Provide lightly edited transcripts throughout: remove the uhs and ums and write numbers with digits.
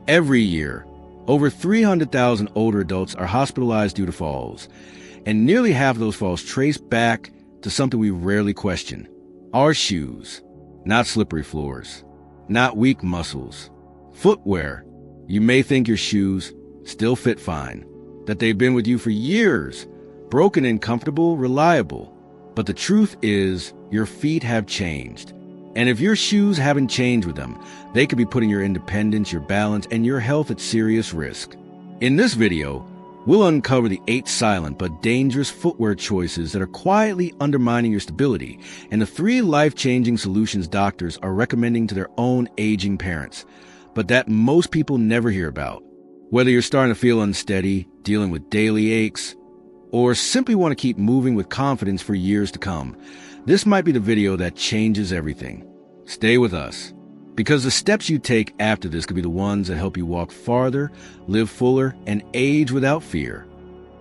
Every year, over 300,000 older adults are hospitalized due to falls, and nearly half of those falls trace back to something we rarely question: our shoes. Not slippery floors, not weak muscles. Footwear. You may think your shoes still fit fine, that they've been with you for years, broken and comfortable, reliable. But the truth is, your feet have changed. And if your shoes haven't changed with them, they could be putting your independence, your balance, and your health at serious risk. In this video, we'll uncover the 8 silent but dangerous footwear choices that are quietly undermining your stability, and the 3 life-changing solutions doctors are recommending to their own aging parents, but that most people never hear about. Whether you're starting to feel unsteady, dealing with daily aches, or simply want to keep moving with confidence for years to come, this might be the video that changes everything. Stay with us, because the steps you take after this could be the ones that help you walk farther, live fuller, and age without fear.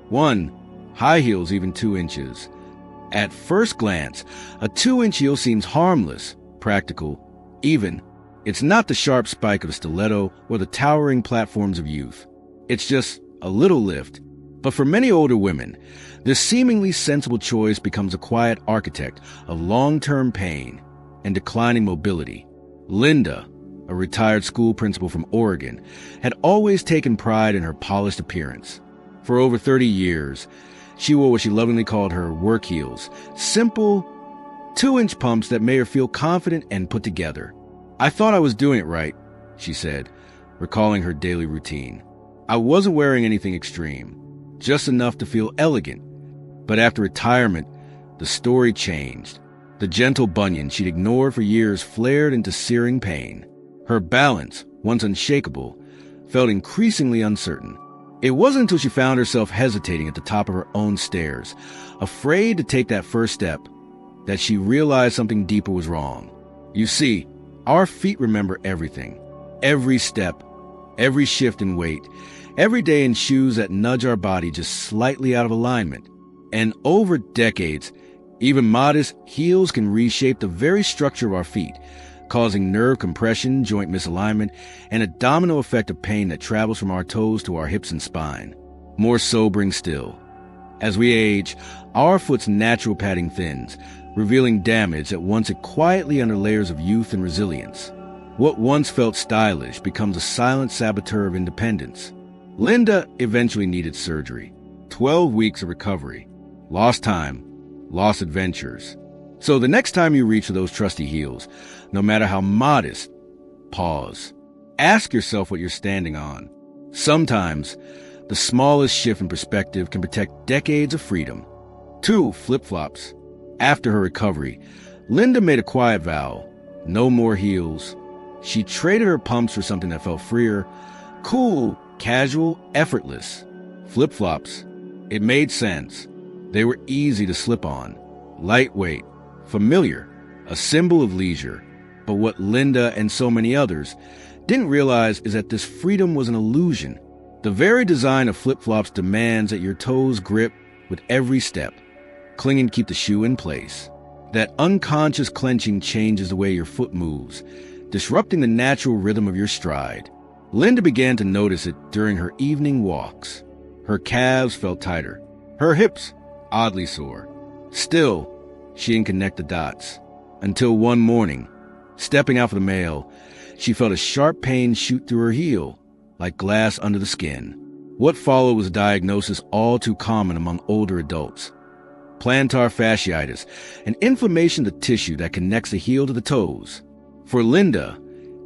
1. High heels even 2 inches. At first glance, a 2-inch heel seems harmless, practical, even. It's not the sharp spike of a stiletto or the towering platforms of youth. It's just a little lift. But for many older women, this seemingly sensible choice becomes a quiet architect of long-term pain and declining mobility. Linda, a retired school principal from Oregon, had always taken pride in her polished appearance. For over 30 years, she wore what she lovingly called her work heels, simple 2-inch pumps that made her feel confident and put together. "I thought I was doing it right," she said, recalling her daily routine. "I wasn't wearing anything extreme, just enough to feel elegant." But after retirement, the story changed. The gentle bunion she'd ignored for years flared into searing pain. Her balance, once unshakable, felt increasingly uncertain. It wasn't until she found herself hesitating at the top of her own stairs, afraid to take that first step, that she realized something deeper was wrong. You see, our feet remember everything. Every step, every shift in weight, every day in shoes that nudge our body just slightly out of alignment. And over decades, even modest heels can reshape the very structure of our feet, causing nerve compression, joint misalignment, and a domino effect of pain that travels from our toes to our hips and spine. More sobering still, as we age, our foot's natural padding thins, revealing damage that once it quietly under layers of youth and resilience. What once felt stylish becomes a silent saboteur of independence. Linda eventually needed surgery, 12 weeks of recovery, lost time, lost adventures. So the next time you reach for those trusty heels, no matter how modest, pause. Ask yourself what you're standing on. Sometimes, the smallest shift in perspective can protect decades of freedom. 2. Flip-flops. After her recovery, Linda made a quiet vow: no more heels. She traded her pumps for something that felt freer, cool, casual, effortless. Flip-flops. It made sense. They were easy to slip on, lightweight, familiar, a symbol of leisure. But what Linda and so many others didn't realize is that this freedom was an illusion. The very design of flip-flops demands that your toes grip with every step, clinging to keep the shoe in place. That unconscious clenching changes the way your foot moves, disrupting the natural rhythm of your stride. Linda began to notice it during her evening walks. Her calves felt tighter, her hips oddly sore. Still, she didn't connect the dots. Until one morning, stepping out for the mail, she felt a sharp pain shoot through her heel, like glass under the skin. What followed was a diagnosis all too common among older adults: plantar fasciitis, an inflammation of the tissue that connects the heel to the toes. For Linda,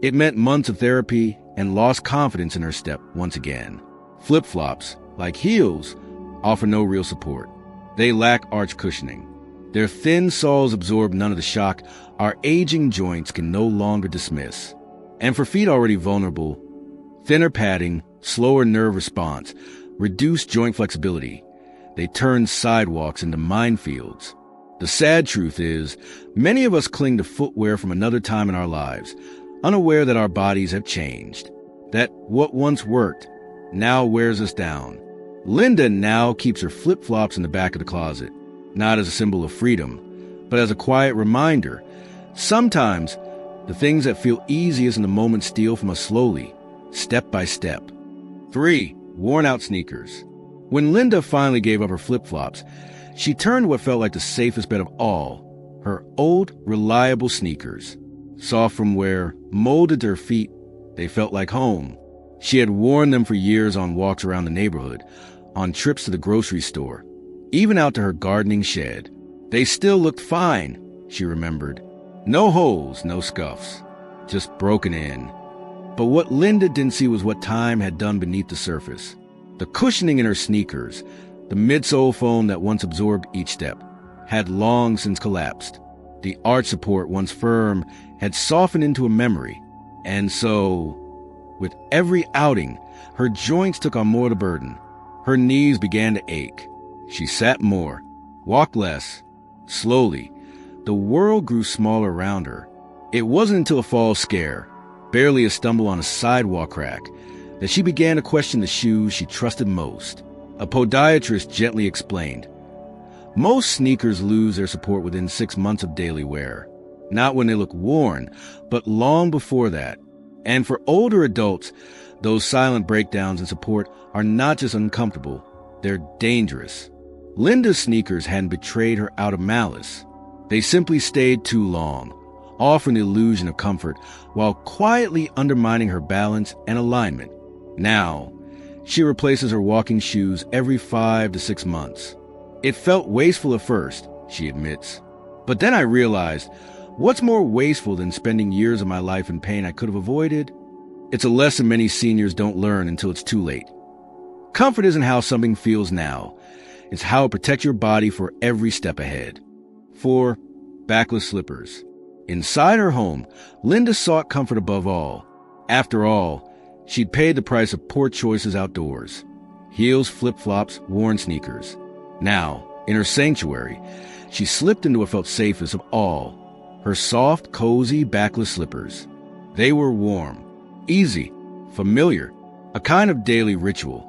it meant months of therapy and lost confidence in her step once again. Flip-flops, like heels, offer no real support. They lack arch cushioning. Their thin soles absorb none of the shock our aging joints can no longer dismiss. And for feet already vulnerable, thinner padding, slower nerve response, reduced joint flexibility. They turn sidewalks into minefields. The sad truth is, many of us cling to footwear from another time in our lives, unaware that our bodies have changed, that what once worked now wears us down. Linda now keeps her flip-flops in the back of the closet, not as a symbol of freedom, but as a quiet reminder. Sometimes, the things that feel easiest in the moment steal from us slowly, step by step. 3. Worn-out sneakers. When Linda finally gave up her flip-flops, she turned to what felt like the safest bet of all, her old, reliable sneakers. Soft from wear, molded to her feet, they felt like home. She had worn them for years on walks around the neighborhood, on trips to the grocery store, even out to her gardening shed. They still looked fine, she remembered. No holes, no scuffs, just broken in. But what Linda didn't see was what time had done beneath the surface. The cushioning in her sneakers, the midsole foam that once absorbed each step, had long since collapsed. The arch support, once firm, had softened into a memory. And so, with every outing, her joints took on more of the burden. Her knees began to ache. She sat more, walked less. Slowly, the world grew smaller around her. It wasn't until a fall scare, barely a stumble on a sidewalk crack, that she began to question the shoes she trusted most. A podiatrist gently explained, most sneakers lose their support within 6 months of daily wear. Not when they look worn, but long before that. And for older adults, those silent breakdowns in support are not just uncomfortable, they're dangerous. Linda's sneakers hadn't betrayed her out of malice. They simply stayed too long, offering the illusion of comfort while quietly undermining her balance and alignment. Now, she replaces her walking shoes every 5 to 6 months. It felt wasteful at first, she admits. But then I realized, what's more wasteful than spending years of my life in pain I could have avoided? It's a lesson many seniors don't learn until it's too late. Comfort isn't how something feels now. It's how it protects your body for every step ahead. 4. Backless slippers. Inside her home, Linda sought comfort above all. After all, she'd paid the price of poor choices outdoors. Heels, flip-flops, worn sneakers. Now, in her sanctuary, she slipped into what felt safest of all, her soft, cozy, backless slippers. They were warm, easy, familiar, a kind of daily ritual.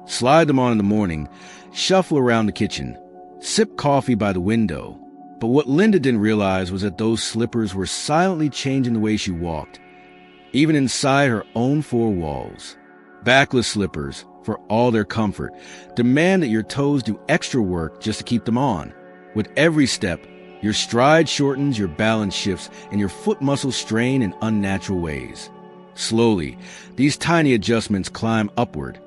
Slide them on in the morning, shuffle around the kitchen, sip coffee by the window. But what Linda didn't realize was that those slippers were silently changing the way she walked, even inside her own 4 walls. Backless slippers, for all their comfort, demand that your toes do extra work just to keep them on. With every step, your stride shortens, your balance shifts, and your foot muscles strain in unnatural ways. Slowly, these tiny adjustments climb upward,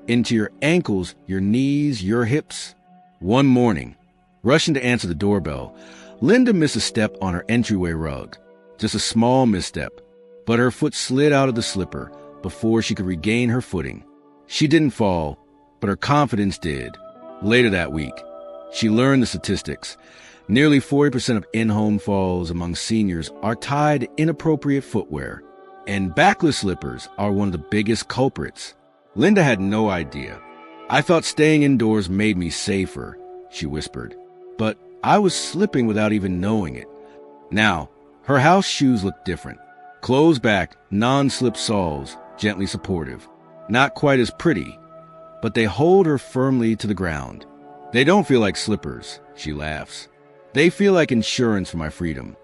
into your ankles, your knees, your hips. One morning, rushing to answer the doorbell, Linda missed a step on her entryway rug. Just a small misstep, but her foot slid out of the slipper before she could regain her footing. She didn't fall, but her confidence did. Later that week, she learned the statistics. Nearly 40% of in-home falls among seniors are tied to inappropriate footwear, and backless slippers are one of the biggest culprits. Linda had no idea. I thought staying indoors made me safer, she whispered, but I was slipping without even knowing it. Now, her house shoes looked different. Closed back, non-slip soles, gently supportive. Not quite as pretty, but they hold her firmly to the ground. They don't feel like slippers, she laughs. They feel like insurance for my freedom.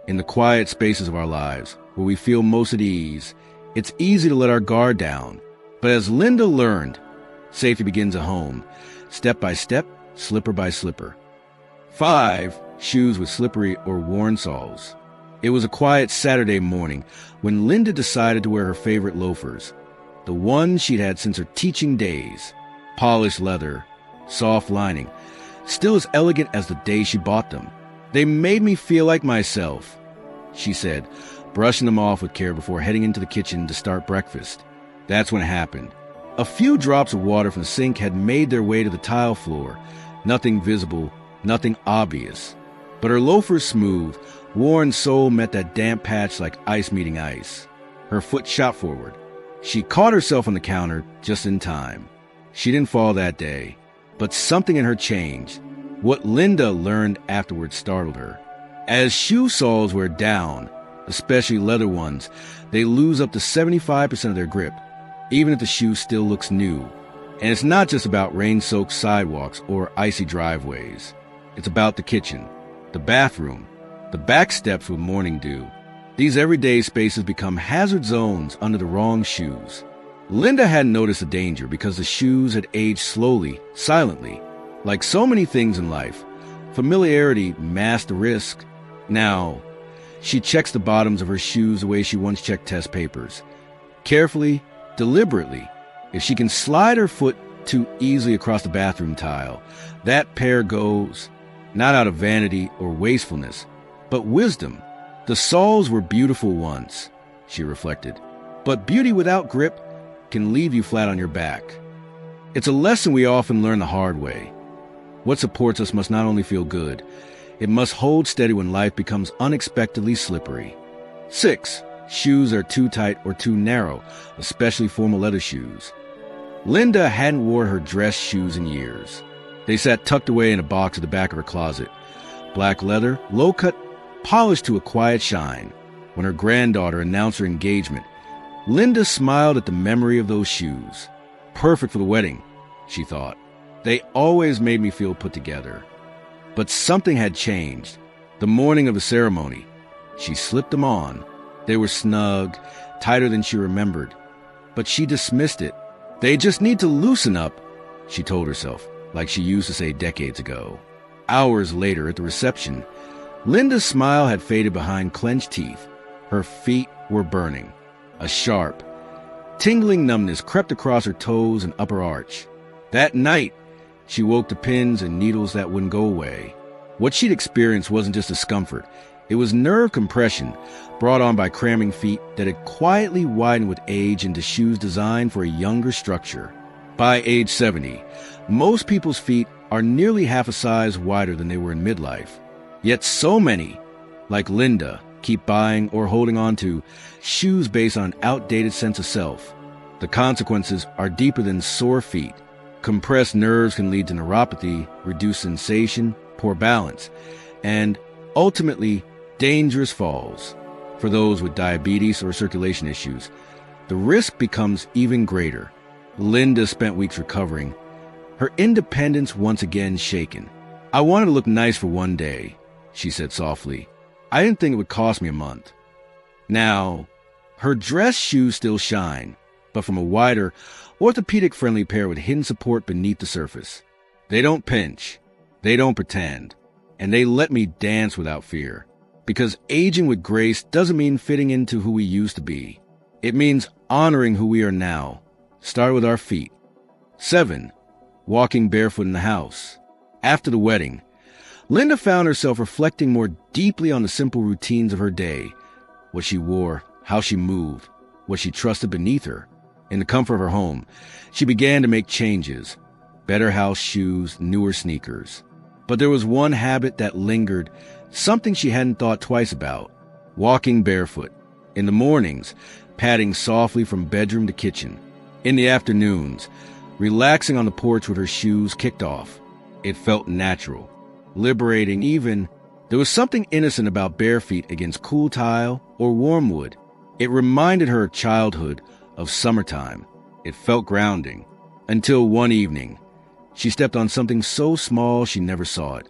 In the quiet spaces of our lives, where we feel most at ease, it's easy to let our guard down. But as Linda learned, safety begins at home, step by step, slipper by slipper. 5. Shoes with slippery or worn soles. It was a quiet Saturday morning when Linda decided to wear her favorite loafers, the ones she'd had since her teaching days. Polished leather, soft lining, still as elegant as the day she bought them. They made me feel like myself, she said, brushing them off with care before heading into the kitchen to start breakfast. That's when it happened. A few drops of water from the sink had made their way to the tile floor. Nothing visible, nothing obvious. But her loafers smooth, worn sole met that damp patch like ice meeting ice. Her foot shot forward. She caught herself on the counter just in time. She didn't fall that day, but something in her changed. What Linda learned afterwards startled her. As shoe soles wear down, especially leather ones, they lose up to 75% of their grip, even if the shoe still looks new. And it's not just about rain-soaked sidewalks or icy driveways. It's about the kitchen, the bathroom, the back steps with morning dew. These everyday spaces become hazard zones under the wrong shoes. Linda hadn't noticed the danger because the shoes had aged slowly, silently. Like so many things in life, familiarity masked the risk. Now, she checks the bottoms of her shoes the way she once checked test papers. Carefully, deliberately. If she can slide her foot too easily across the bathroom tile, that pair goes, not out of vanity or wastefulness, but wisdom. The soles were beautiful once, she reflected, but beauty without grip can leave you flat on your back. It's a lesson we often learn the hard way. What supports us must not only feel good, it must hold steady when life becomes unexpectedly slippery. 6. Shoes are too tight or too narrow, especially formal leather shoes. Linda hadn't worn her dress shoes in years. They sat tucked away in a box at the back of her closet. Black leather, low-cut, polished to a quiet shine. When her granddaughter announced her engagement, Linda smiled at the memory of those shoes. Perfect for the wedding, she thought. They always made me feel put together. But something had changed. The morning of the ceremony, she slipped them on. They were snug, tighter than she remembered. But she dismissed it. They just need to loosen up, she told herself, like she used to say decades ago. Hours later at the reception, Linda's smile had faded behind clenched teeth. Her feet were burning. A sharp, tingling numbness crept across her toes and upper arch. That night, she woke to pins and needles that wouldn't go away. What she'd experienced wasn't just discomfort. It was nerve compression brought on by cramming feet that had quietly widened with age into shoes designed for a younger structure. By age 70, most people's feet are nearly half a size wider than they were in midlife. Yet so many, like Linda, keep buying or holding on to shoes based on an outdated sense of self. The consequences are deeper than sore feet. Compressed nerves can lead to neuropathy, reduced sensation, poor balance, and ultimately dangerous falls. For those with diabetes or circulation issues, the risk becomes even greater. Linda spent weeks recovering, her independence once again shaken. "I wanted to look nice for one day," she said softly. "I didn't think it would cost me a month." Now, her dress shoes still shine, but from a wider, orthopedic-friendly pair with hidden support beneath the surface. They don't pinch, they don't pretend, and they let me dance without fear. Because aging with grace doesn't mean fitting into who we used to be. It means honoring who we are now. Start with our feet. 7. Walking barefoot in the house. After the wedding, Linda found herself reflecting more deeply on the simple routines of her day. What she wore, how she moved, what she trusted beneath her. In the comfort of her home, she began to make changes. Better house shoes, newer sneakers. But there was one habit that lingered, something she hadn't thought twice about. Walking barefoot. In the mornings, padding softly from bedroom to kitchen. In the afternoons, relaxing on the porch with her shoes kicked off. It felt natural, liberating even. There was something innocent about bare feet against cool tile or warm wood. It reminded her of childhood, of summertime. It felt grounding. Until one evening, she stepped on something so small she never saw it.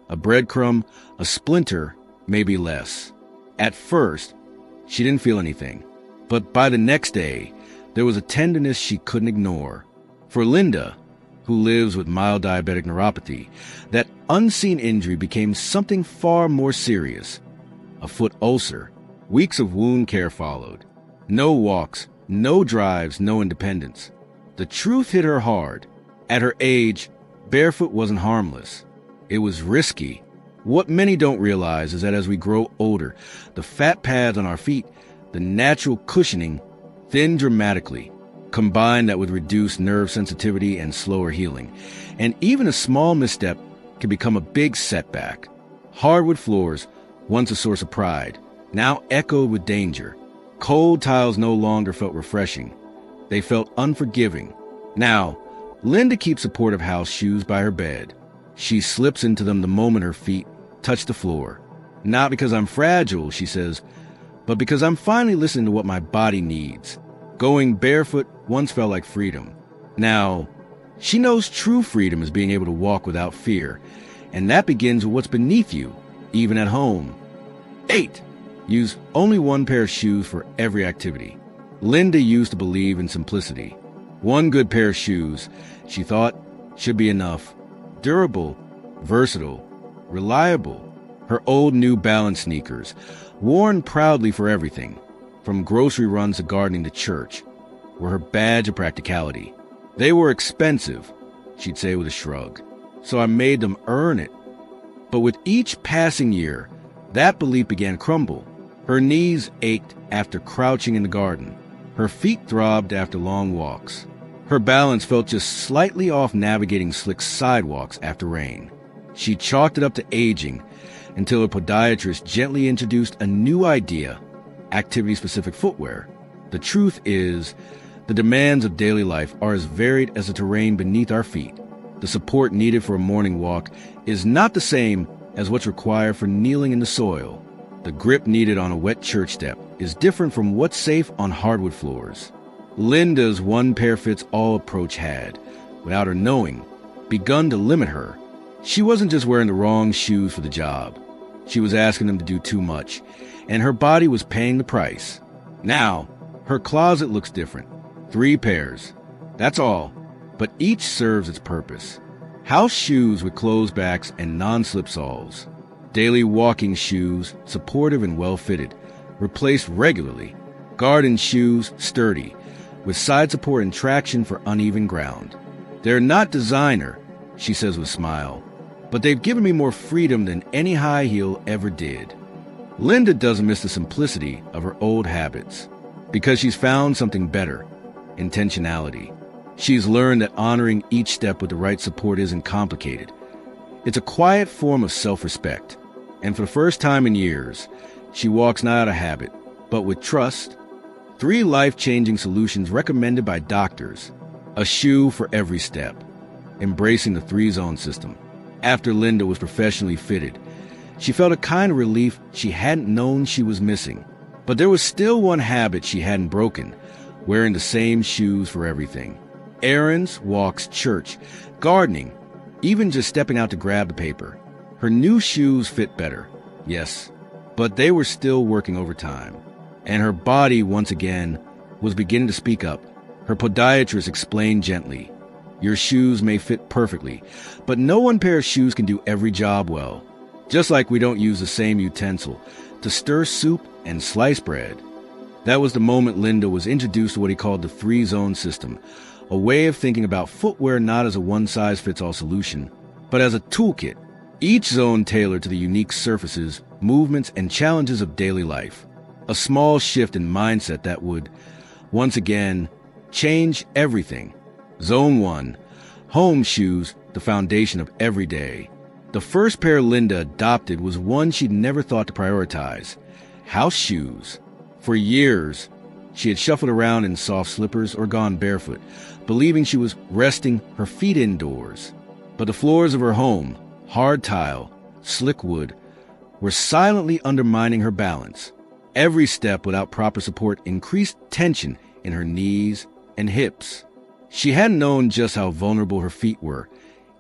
A breadcrumb, a splinter, maybe less. At first, she didn't feel anything. But by the next day, there was a tenderness she couldn't ignore. For Linda, who lives with mild diabetic neuropathy, that unseen injury became something far more serious. A foot ulcer. Weeks of wound care followed. No walks, no drives, no independence. The truth hit her hard. At her age, barefoot wasn't harmless. It was risky. What many don't realize is that as we grow older, the fat pads on our feet, the natural cushioning, thin dramatically. Combine that with reduced nerve sensitivity and slower healing. And even a small misstep can become a big setback. Hardwood floors, once a source of pride, now echoed with danger. Cold tiles no longer felt refreshing. They felt unforgiving. Now, Linda keeps supportive house shoes by her bed. She slips into them the moment her feet touch the floor. "Not because I'm fragile," she says, "but because I'm finally listening to what my body needs." Going barefoot once felt like freedom. Now, she knows true freedom is being able to walk without fear, and that begins with what's beneath you, even at home. 8. Use only one pair of shoes for every activity. Linda used to believe in simplicity. One good pair of shoes, she thought, should be enough. Durable, versatile, reliable. Her old New Balance sneakers, worn proudly for everything, from grocery runs to gardening to church, were her badge of practicality. They were expensive, she'd say with a shrug, so I made them earn it. But with each passing year, that belief began to crumble. Her knees ached after crouching in the garden. Her feet throbbed after long walks. Her balance felt just slightly off navigating slick sidewalks after rain. She chalked it up to aging until her podiatrist gently introduced a new idea, activity-specific footwear. The truth is, the demands of daily life are as varied as the terrain beneath our feet. The support needed for a morning walk is not the same as what's required for kneeling in the soil. The grip needed on a wet church step is different from what's safe on hardwood floors. Linda's one-pair-fits-all approach had, without her knowing, begun to limit her. She wasn't just wearing the wrong shoes for the job. She was asking them to do too much, and her body was paying the price. Now, her closet looks different. 3 pairs. That's all, but each serves its purpose. House shoes with closed backs and non-slip soles. Daily walking shoes, supportive and well-fitted, replaced regularly. Garden shoes, sturdy, with side support and traction for uneven ground. They're not designer, she says with a smile, but they've given me more freedom than any high heel ever did. Linda doesn't miss the simplicity of her old habits because she's found something better, intentionality. She's learned that honoring each step with the right support isn't complicated. It's a quiet form of self-respect. And for the first time in years, she walks not out of habit, but with trust. 3 life-changing solutions recommended by doctors. A shoe for every step. Embracing the 3-zone system. After Linda was professionally fitted, she felt a kind of relief she hadn't known she was missing. But there was still one habit she hadn't broken, wearing the same shoes for everything. Errands, walks, church, gardening, even just stepping out to grab the paper. Her new shoes fit better, yes, but they were still working overtime. And her body, once again, was beginning to speak up. Her podiatrist explained gently, "Your shoes may fit perfectly, but no one pair of shoes can do every job well. Just like we don't use the same utensil to stir soup and slice bread." That was the moment Linda was introduced to what he called the 3-zone system, a way of thinking about footwear not as a one-size-fits-all solution, but as a toolkit, each zone tailored to the unique surfaces, movements, and challenges of daily life. A small shift in mindset that would, once again, change everything. Zone 1, home shoes, the foundation of every day. The first pair Linda adopted was one she'd never thought to prioritize, house shoes. For years, she had shuffled around in soft slippers or gone barefoot, believing she was resting her feet indoors. But the floors of her home, hard tile, slick wood, were silently undermining her balance. Every step without proper support increased tension in her knees and hips. She hadn't known just how vulnerable her feet were,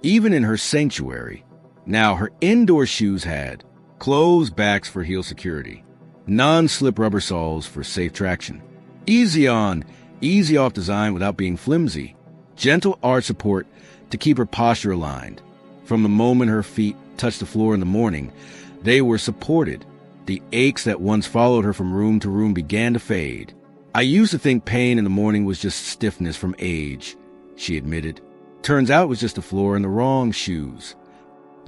even in her sanctuary. Now her indoor shoes had closed backs for heel security, non-slip rubber soles for safe traction, easy on, easy off design without being flimsy, gentle arch support to keep her posture aligned. From the moment her feet touched the floor in the morning, they were supported. The aches that once followed her from room to room began to fade. "I used to think pain in the morning was just stiffness from age," she admitted. "Turns out it was just the floor and the wrong shoes."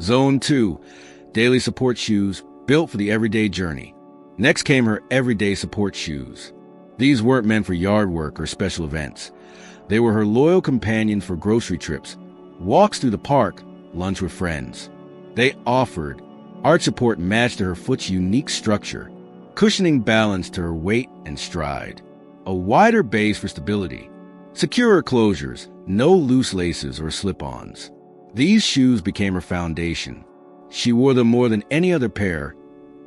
Zone 2, daily support shoes built for the everyday journey. Next came her everyday support shoes. These weren't meant for yard work or special events. They were her loyal companions for grocery trips, walks through the park, lunch with friends. They offered arch support matched to her foot's unique structure, cushioning balance to her weight and stride, a wider base for stability, securer closures, no loose laces or slip-ons. These shoes became her foundation. She wore them more than any other pair,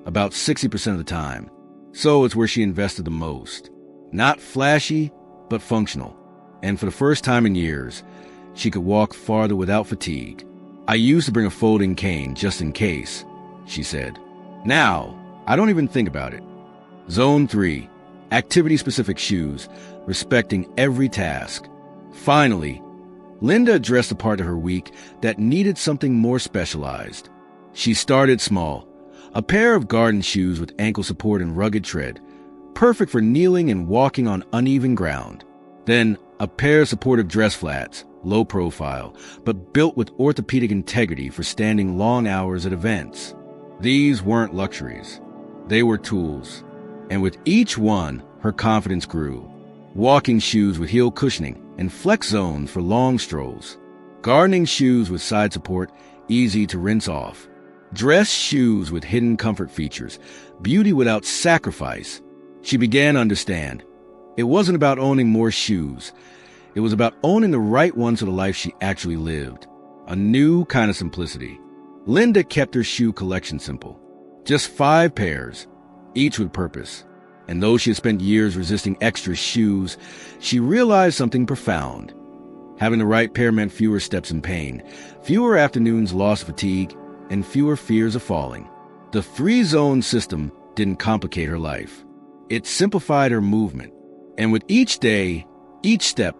about 60% of the time. So it's where she invested the most. Not flashy, but functional. And for the first time in years, she could walk farther without fatigue. "I used to bring a folding cane just in case," she said. "Now, I don't even think about it. Zone 3. Activity-specific shoes, respecting every task. Finally, Linda addressed the part of her week that needed something more specialized. She started small. A pair of garden shoes with ankle support and rugged tread, perfect for kneeling and walking on uneven ground. Then, a pair of supportive dress flats, low profile, but built with orthopedic integrity for standing long hours at events. These weren't luxuries. They were tools. And with each one, her confidence grew. Walking shoes with heel cushioning and flex zones for long strolls. Gardening shoes with side support, easy to rinse off. Dress shoes with hidden comfort features, beauty without sacrifice. She began to understand. It wasn't about owning more shoes. It was about owning the right ones for the life she actually lived. A new kind of simplicity. Linda kept her shoe collection simple. Just 5 pairs, each with purpose. And though she had spent years resisting extra shoes, she realized something profound. Having the right pair meant fewer steps in pain, fewer afternoons lost to fatigue, and fewer fears of falling. The 3-zone system didn't complicate her life. It simplified her movement. And with each day, each step,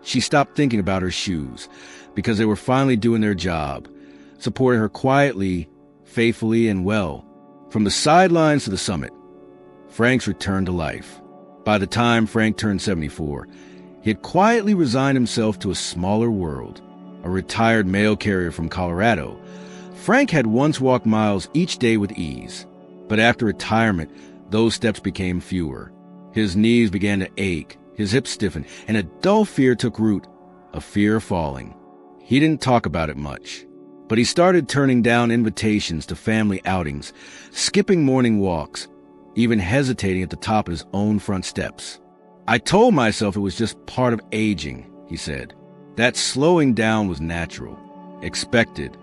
she stopped thinking about her shoes because they were finally doing their job, supporting her quietly, faithfully, and well. From the sidelines to the summit, Frank's returned to life. By the time Frank turned 74, he had quietly resigned himself to a smaller world. A retired mail carrier from Colorado, Frank had once walked miles each day with ease. But after retirement, those steps became fewer. His knees began to ache, his hips stiffened, and a dull fear took root, a fear of falling. He didn't talk about it much, but he started turning down invitations to family outings, skipping morning walks, even hesitating at the top of his own front steps. I told myself it was just part of aging, he said. That slowing down was natural, expected.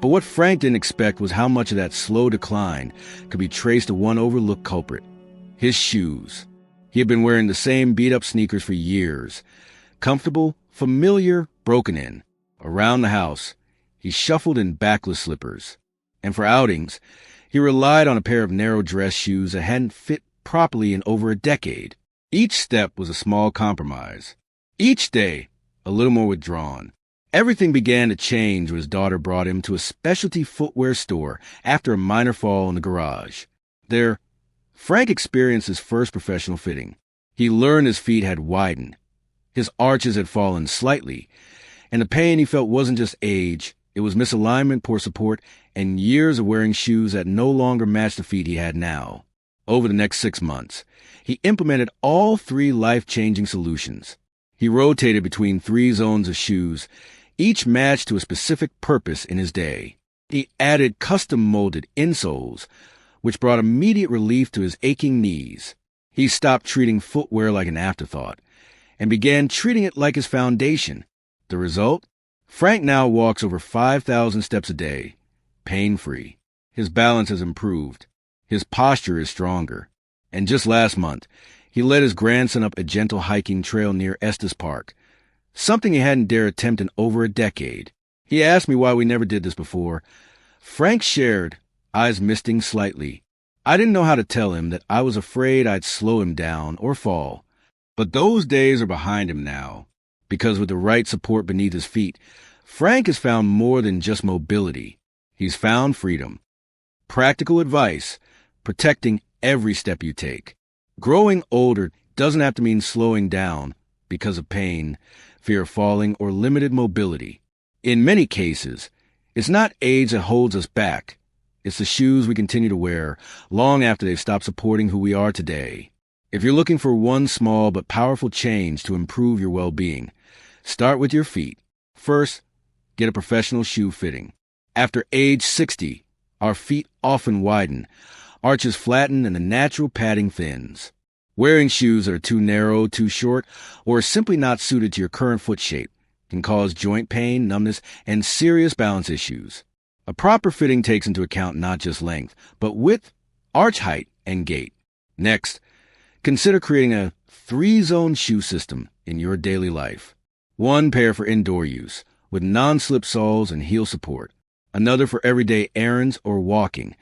But what Frank didn't expect was how much of that slow decline could be traced to one overlooked culprit: his shoes. He had been wearing the same beat-up sneakers for years. Comfortable, familiar, broken in. Around the house, he shuffled in backless slippers. And for outings, he relied on a pair of narrow dress shoes that hadn't fit properly in over a decade. Each step was a small compromise. Each day, a little more withdrawn. Everything began to change when his daughter brought him to a specialty footwear store after a minor fall in the garage. There, Frank experienced his first professional fitting. He learned his feet had widened. His arches had fallen slightly, and the pain he felt wasn't just age, it was misalignment, poor support, and years of wearing shoes that no longer matched the feet he had now. Over the next 6 months, he implemented all 3 life-changing solutions. He rotated between 3 zones of shoes, each matched to a specific purpose in his day. He added custom-molded insoles, which brought immediate relief to his aching knees. He stopped treating footwear like an afterthought and began treating it like his foundation. The result? Frank now walks over 5,000 steps a day, pain-free. His balance has improved. His posture is stronger. And just last month, he led his grandson up a gentle hiking trail near Estes Park, something he hadn't dared attempt in over a decade. He asked me why we never did this before. Frank shared, eyes misting slightly. I didn't know how to tell him that I was afraid I'd slow him down or fall. But those days are behind him now, because with the right support beneath his feet, Frank has found more than just mobility. He's found freedom. Practical advice: protecting every step you take. Growing older doesn't have to mean slowing down because of pain, fear of falling, or limited mobility. In many cases, it's not age that holds us back. It's the shoes we continue to wear long after they've stopped supporting who we are today. If you're looking for one small but powerful change to improve your well-being, start with your feet. First, get a professional shoe fitting. After age 60, our feet often widen, arches flatten, and the natural padding thins. Wearing shoes that are too narrow, too short, or simply not suited to your current foot shape can cause joint pain, numbness, and serious balance issues. A proper fitting takes into account not just length, but width, arch height, and gait. Next, consider creating a 3-zone shoe system in your daily life. 1 pair for indoor use, with non-slip soles and heel support. Another for everyday errands or walking,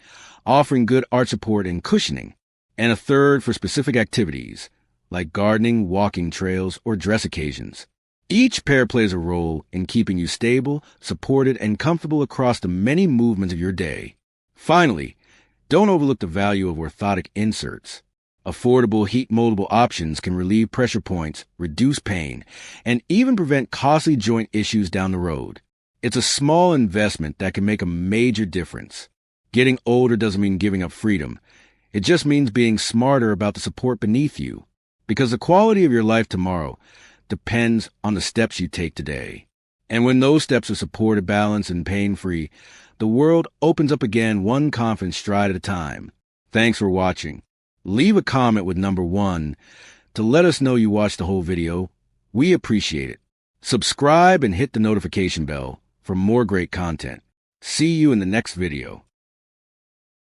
offering good arch support and cushioning. and a third for specific activities, like gardening, walking trails, or dress occasions. Each pair plays a role in keeping you stable, supported, and comfortable across the many movements of your day. Finally, don't overlook the value of orthotic inserts. Affordable, heat-moldable options can relieve pressure points, reduce pain, and even prevent costly joint issues down the road. It's a small investment that can make a major difference. Getting older doesn't mean giving up freedom. It just means being smarter about the support beneath you, because the quality of your life tomorrow depends on the steps you take today. And when those steps are supported, balanced, and pain-free, the world opens up again one confident stride at a time. Thanks for watching. Leave a comment with number 1 to let us know you watched the whole video. We appreciate it. Subscribe and hit the notification bell for more great content. See you in the next video.